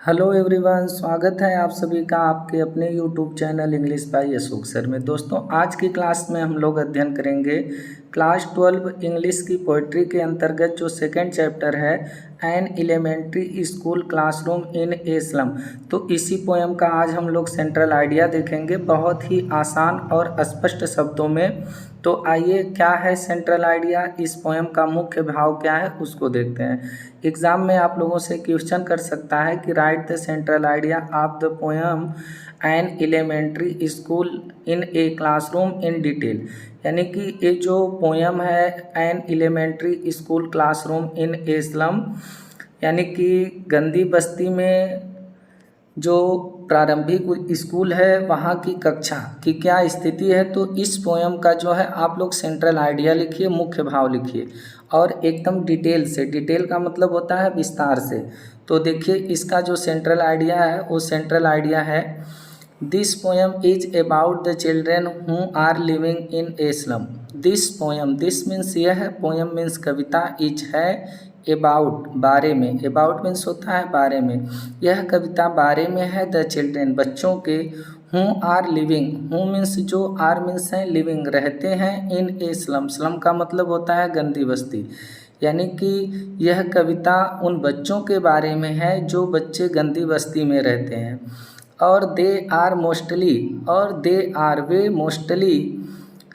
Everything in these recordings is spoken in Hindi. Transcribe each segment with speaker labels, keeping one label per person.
Speaker 1: हेलो एवरीवन, स्वागत है आप सभी का आपके अपने YouTube channel English by Ashok sir में। दोस्तों, आज की क्लास में हम लोग अध्ययन करेंगे क्लास 12 इंग्लिश की पोइट्री के अंतर्गत जो सेकंड चैप्टर है an elementary school classroom in a slum. तो इसी पोएम का आज हम लोग सेंट्रल आइडिया देखेंगे बहुत ही आसान और स्पष्ट शब्दों में। तो आइए, क्या है सेंट्रल आइडिया, इस पोएम का मुख्य भाव क्या है उसको देखते हैं। एग्जाम में आप लोगों से क्वेश्चन कर सकता है कि write the central idea of the poem an elementary school in a classroom in detail. यानी कि ये जो पोएम है an elementary school classroom in a slum, यानी कि गंदी बस्ती में जो प्रारंभिक स्कूल है वहाँ की कक्षा की क्या स्थिति है। तो इस पोएम का जो है आप लोग सेंट्रल आइडिया लिखिए, मुख्य भाव लिखिए और एकदम डिटेल से। डिटेल का मतलब होता है विस्तार से। तो देखिए, इसका जो सेंट्रल आइडिया है वो सेंट्रल आइडिया है this poem is about the children who are living in a slum. This poem, this means यह है, पोएम मीन्स कविता, इज है अबाउट बारे में, अबाउट मीन्स होता है बारे में। यह कविता बारे में है द चिल्ड्रेन बच्चों के, who are living, who means जो, आर मीन्स है लिविंग रहते हैं, इन ए स्लम, स्लम का मतलब होता है गंदी बस्ती। यानी कि यह कविता उन बच्चों के बारे में है जो बच्चे गंदी बस्ती में रहते हैं। और दे आर मोस्टली, और दे आर वे मोस्टली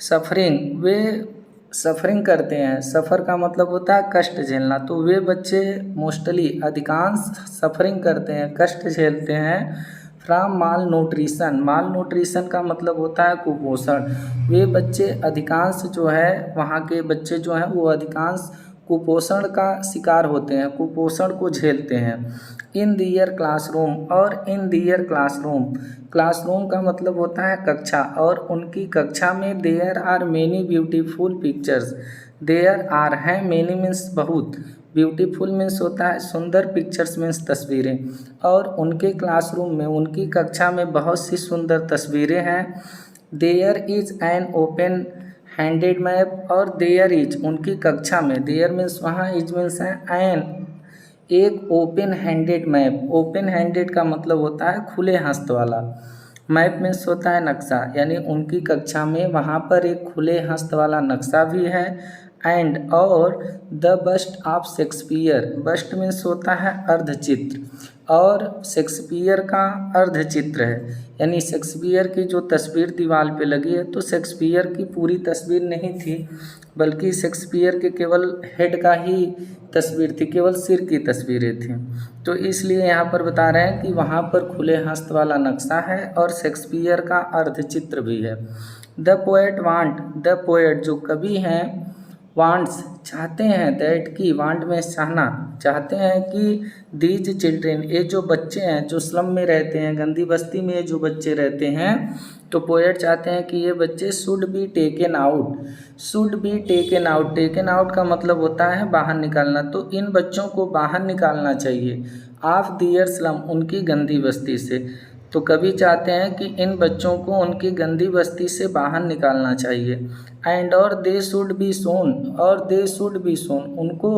Speaker 1: सफरिंग, वे सफरिंग करते हैं। सफ़र का मतलब होता है कष्ट झेलना। तो वे बच्चे मोस्टली अधिकांश सफरिंग करते हैं, कष्ट झेलते हैं from mall nutrition. Mall nutrition का मतलब होता है कुपोषण। वे बच्चे अधिकांश जो है, वहाँ के बच्चे जो हैं वो अधिकांश कुपोषण का शिकार होते हैं, कुपोषण को झेलते हैं। इन दियर क्लासरूम, और इन दियर क्लासरूम, क्लासरूम का मतलब होता है कक्षा, और उनकी कक्षा में there are many beautiful pictures. There are है, मेनी मीन्स बहुत, ब्यूटीफुल मीन्स होता है सुंदर, पिक्चर्स मीन्स तस्वीरें। और उनके क्लासरूम में, उनकी कक्षा में बहुत सी सुंदर तस्वीरें हैं। There is an open handed map, और देयर इज उनकी कक्षा में, देयर मीन्स वहाँ, इज मीन्स है एन, एक open handed map. Open handed का मतलब होता है खुले हस्त वाला, मैप मीन्स होता है नक्शा। यानी उनकी कक्षा में वहाँ पर एक खुले हस्त वाला नक्शा भी है। एंड और the bust of Shakespeare, bust means होता है अर्धचित्र, और शेक्सपियर का अर्धचित्र है। यानी शेक्सपियर की जो तस्वीर दीवार पे लगी है, तो शेक्सपियर की पूरी तस्वीर नहीं थी, बल्कि शेक्सपियर के केवल हेड का ही तस्वीर थी, केवल सिर की तस्वीरें थी। तो इसलिए यहाँ पर बता रहे हैं कि वहाँ पर खुले हस्त वाला नक्शा है और शेक्सपियर का अर्धचित्र भी है। The poet want, the poet जो कवि हैं, वांट्स चाहते हैं, दैट की, वांट में चाहना, चाहते हैं कि दीज चिल्ड्रेन, ये जो बच्चे हैं जो स्लम में रहते हैं, गंदी बस्ती में जो बच्चे रहते हैं, तो पोएट चाहते हैं कि ये बच्चे should be taken out. Should be taken out, taken out का मतलब होता है बाहर निकालना। तो इन बच्चों को बाहर निकालना चाहिए ऑफ दियर स्लम, उनकी गंदी बस्ती से। तो कवि चाहते हैं कि इन बच्चों को उनकी गंदी बस्ती से बाहर निकालना चाहिए। एंड और दे शुड बी सोन, और दे शुड बी सोन, उनको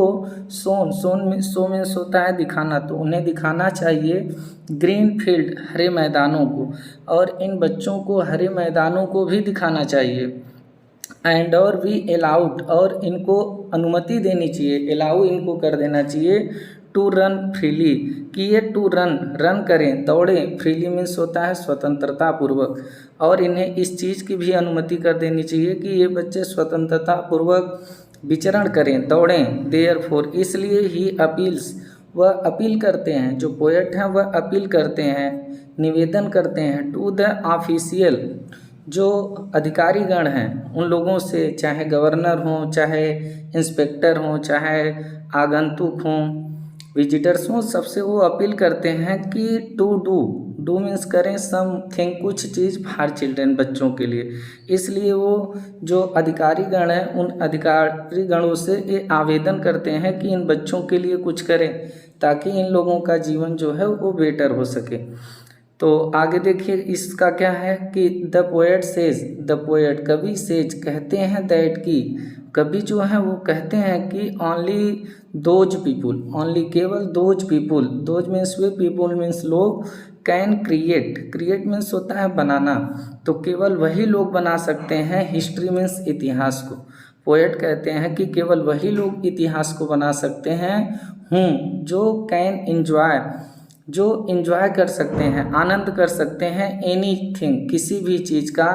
Speaker 1: सोन, सोन सो मीन्स होता है दिखाना, तो उन्हें दिखाना चाहिए ग्रीन फील्ड, हरे मैदानों को, और इन बच्चों को हरे मैदानों को भी दिखाना चाहिए। एंड और वी अलाउड, और इनको अनुमति देनी चाहिए, अलाउ इनको कर देना चाहिए टू रन फ्रीली, कि ये टू रन, रन करें, दौड़ें, फ्रीली मीन्स होता है स्वतंत्रता पूर्वक, और इन्हें इस चीज़ की भी अनुमति कर देनी चाहिए कि ये बच्चे स्वतंत्रता पूर्वक विचरण करें, दौड़ें। देयर फोर, इसलिए ही अपील्स, वह अपील करते हैं, जो पोएट हैं वह अपील करते हैं, निवेदन करते हैं टू द ऑफिशियल, जो अधिकारीगण हैं उन लोगों से, चाहे गवर्नर हों, चाहे इंस्पेक्टर हों, चाहे आगंतुक हों, विजिटर्स हों, सबसे वो अपील करते हैं कि टू डू, डू मीन्स करें, समथिंग, कुछ चीज़ फॉर चिल्ड्रेन, बच्चों के लिए। इसलिए वो जो अधिकारीगण हैं उन अधिकारीगणों से ये आवेदन करते हैं कि इन बच्चों के लिए कुछ करें, ताकि इन लोगों का जीवन जो है वो बेटर हो सके। तो आगे देखिए इसका क्या है कि the poet says, the poet कवि सेज कहते हैं दैट की, कवि जो है वो कहते हैं कि ओनली दोज पीपुल, ओनली केवल those people, those means way, people means लोग, कैन क्रिएट, क्रिएट मीन्स होता है बनाना, तो केवल वही लोग बना सकते हैं, हिस्ट्री मीन्स इतिहास को। पोएट कहते हैं कि केवल वही लोग इतिहास को बना सकते हैं जो कैन एंजॉय, जो एंजॉय कर सकते हैं, आनंद कर सकते हैं, एनीथिंग किसी भी चीज़ का,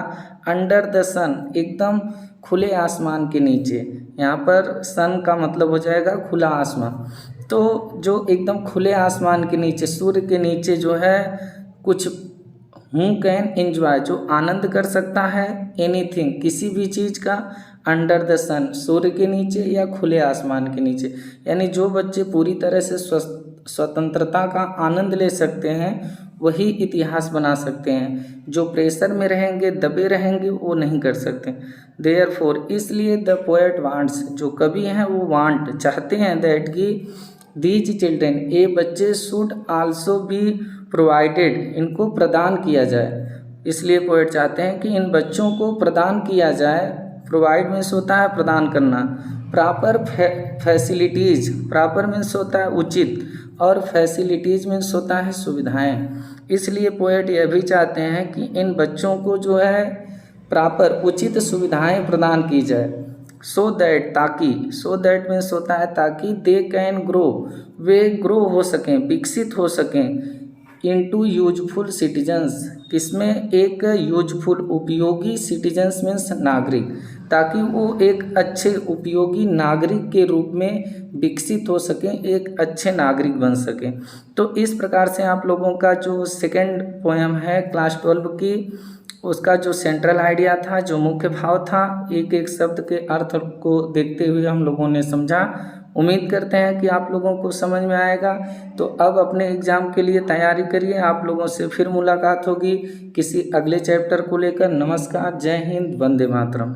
Speaker 1: अंडर द सन एकदम खुले आसमान के नीचे, यहाँ पर सन का मतलब हो जाएगा खुला आसमान, तो जो एकदम खुले आसमान के नीचे, सूर्य के नीचे जो है कुछ कैन एंजॉय, जो आनंद कर सकता है, एनीथिंग किसी भी चीज़ का, अंडर द सन सूर्य के नीचे या खुले आसमान के नीचे, यानी जो बच्चे पूरी तरह से स्वतंत्रता का आनंद ले सकते हैं वही इतिहास बना सकते हैं, जो प्रेशर में रहेंगे, दबे रहेंगे, वो नहीं कर सकते। देयरफॉर इसलिए द पोएट वांट्स, जो कवि हैं वो वांट चाहते हैं, दैट की दीज चिल्ड्रेन ये बच्चे शुड आल्सो बी प्रोवाइडेड, इनको प्रदान किया जाए, इसलिए पोएट चाहते हैं कि इन बच्चों को प्रदान किया जाए, प्रोवाइड मीन्स होता है प्रदान करना, प्रॉपर फैसिलिटीज़, प्रॉपर मीन्स होता है उचित, और फैसिलिटीज़ मीन्स होता है सुविधाएं, इसलिए पोएट यह भी चाहते हैं कि इन बच्चों को जो है प्रॉपर उचित सुविधाएं प्रदान की जाए, सो दैट ताकि, सो दैट मीन्स होता है ताकि, they can grow way grow हो सकें, विकसित हो सकें, इनटू यूजफुल सिटीजन्स किसमें, एक यूजफुल उपयोगी, सिटीजन्स मीन्स नागरिक, ताकि वो एक अच्छे उपयोगी नागरिक के रूप में विकसित हो सकें, एक अच्छे नागरिक बन सकें। तो इस प्रकार से आप लोगों का जो सेकंड पोएम है क्लास 12 की, उसका जो सेंट्रल आइडिया था, जो मुख्य भाव था, एक एक शब्द के अर्थ को देखते हुए हम लोगों ने समझा। उम्मीद करते हैं कि आप लोगों को समझ में आएगा। तो अब अपने एग्ज़ाम के लिए तैयारी करिए। आप लोगों से फिर मुलाकात होगी किसी अगले चैप्टर को लेकर। नमस्कार, जय हिंद, वंदे मातरम।